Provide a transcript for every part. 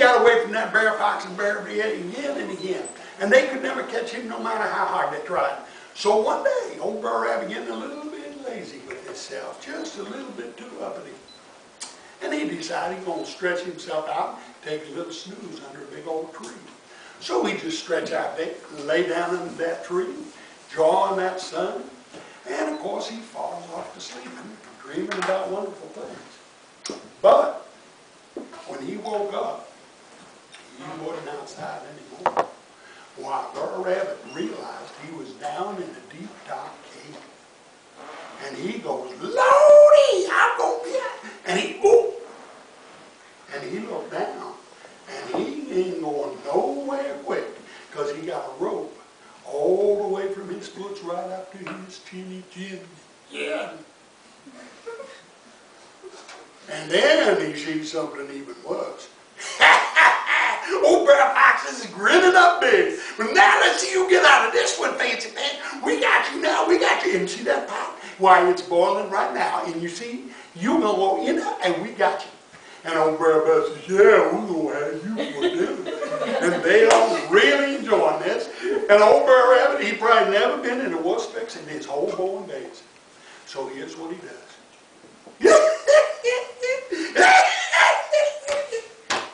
got away from that bear, fox, and bear again and again. And they could never catch him no matter how hard they tried. So one day, old Br'er Rabbit getting a little bit lazy with himself, just a little bit too uppity. And he decided he's going to stretch himself out, take a little snooze under a big old tree. So he just stretched out there, lay down under that tree, drawing that sun, and of course he falls off to sleep, dreaming about wonderful things. But when he woke up, he wasn't outside anymore. Why, Br'er Rabbit realized he was down in a deep, dark cave. And he goes, Lordy, I'm going to be out. And he looked down. And he ain't going nowhere quick, because he got a rope all the way from his foot right up to his chinny chin. Yeah. And then he sees something even worse. Old Br'er Fox is grinning up big. Well, now let's see you get out of this one, fancy man. We got you now, we got you. And see that pot? Why, it's boiling right now. And you see, you gonna go in there, and we got you. And old Br'er Rabbit says, yeah, we're gonna have you for dinner. And they are really enjoying this. And old Br'er Rabbit, he probably never been in a worse fix in his whole born days. So here's what he does.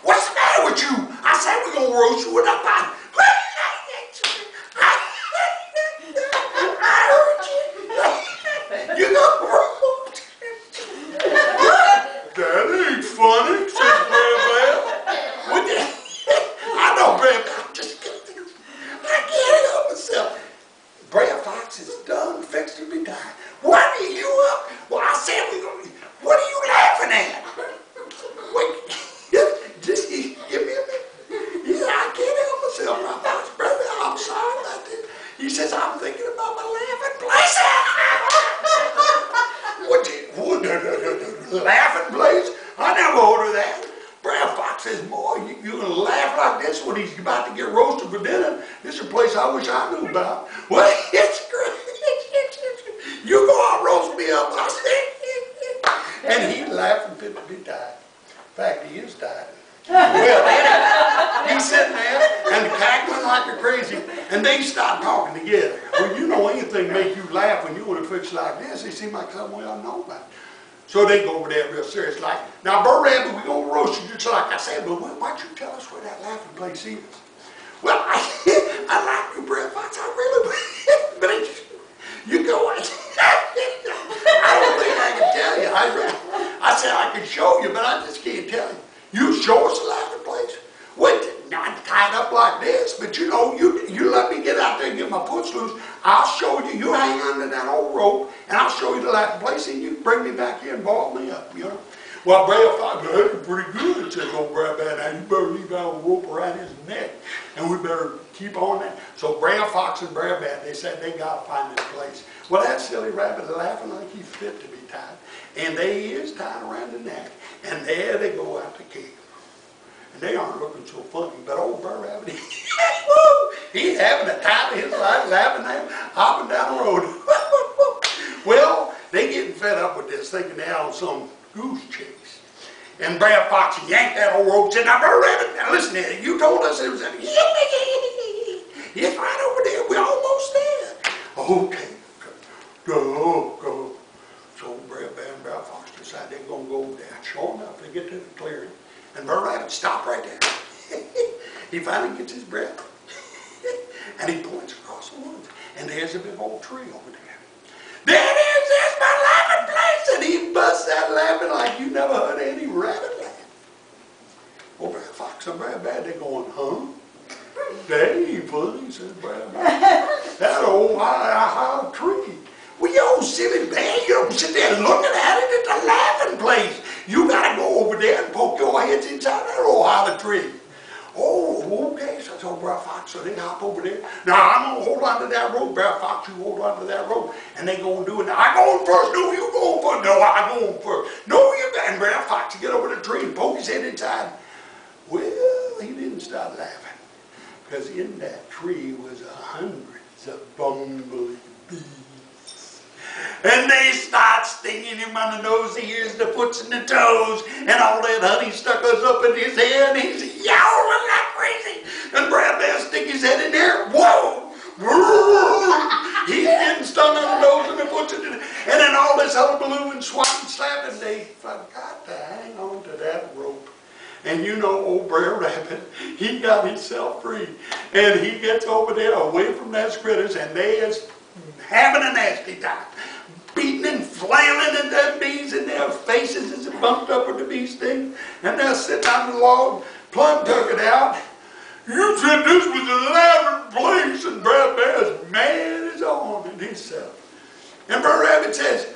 What's the matter with you? I said we're going to roast you with a pot. I heard you. You got roast. That ain't funny, says Br'er Rabbit. I know, Br'er Rabbit. Just kidding. I can't help myself. Br'er Fox is done, fixed to be tied. What are you up? Well, I said we're going to. What are you laughing at? Wait, just give me a minute. Yeah, I can't help myself. My Fox brother, I'm sorry about this. He says, I'm thinking about my laughing place. Laughing place? I never ordered that. Br'er Fox says, boy, you're going to laugh like this when he's about to get roasted for dinner. This is a place I wish I knew about. Well, it's great. You go out roast me up. And he laughing fit to be tied. In fact, he is tied. Well, he's sitting there and cackling like a crazy, and they start talking together. Well, you know anything make you laugh when you're in a fix like this. They seem like something we all know about. So they go over there real serious, like, now, Br'er Rabbit, we're going to roast you just like I said, but why don't you tell us where that laughing place is? Well, I like you, Br'er Fox, I really would. But you go in. I don't think I can tell you. I said I can show you, but I just can't tell you. You show us the laughing place? Wait, not tied up like this, but you know, you let me get out there and get my foot loose. I'll show you. You hang under that old rope, and I'll show you the laughing place, and you bring me back here and ball me up, you know. Well, Br'er Fox, that's pretty good, says old Br'er Rabbit. Now, you better leave that old rope around his neck, and we better keep on that. So Br'er Fox and Br'er Rabbit, they said they got to find this place. Well, that silly rabbit laughing like he's fit to be tied. And they is tied around the neck. And there they go out the cave. And they aren't looking so funny, but old Br'er Rabbit, he's having a time of his life, laughing at him, hopping down the road. Well, they getting fed up with this, thinking they're on some goose chase. And Br'er Fox yanked that old rope and said, now, Br'er Rabbit, now listen here, you told us it was in it's right over there, we're almost there. Okay. Go. So Br'er Rabbit and Br'er Fox decided they're going to go over there. Sure enough, they get to the clearing. And Br'er Rabbit stopped right there. He finally gets his breath. And he points across the woods. And there's a big old tree over there. There it is, there's my laughing place. And he busts out laughing like you never heard any rabbit laugh. Well, Br'er Fox and Br'er Rabbit, they're going, huh? That ain't funny, says Br'er Rabbit. That old high tree. Well, you old silly bear, you don't sit there looking at it. It's a laughing place. You got to go over there and poke your heads inside that old hollow tree. Oh, okay, so I told Br'er Fox, so they hop over there. Now, I'm going to hold on to that rope. Br'er Fox, you hold on to that rope. And they going to do it. Now, I going first. No, you going first. No, I going first. No, you got. And Br'er Fox to get over the tree and poke his head inside. Well, he didn't start laughing. Because in that tree was hundreds of bumblebee bees. And they start stinging him on the nose, the ears, the foots, and the toes, and all that honey stuck us up in his hair, and he's yowling. I've got to hang on to that rope. And you know, old Brer Rabbit, he got himself free. And he gets over there away from that critters, and they is having a nasty time. Beating and flailing at them bees, and their faces is bumped up with the bee stings. And they're sitting on the log. Plum took it out. You said this was an elaborate place, and Brer Bear's mad as on in himself. And Brer Rabbit says,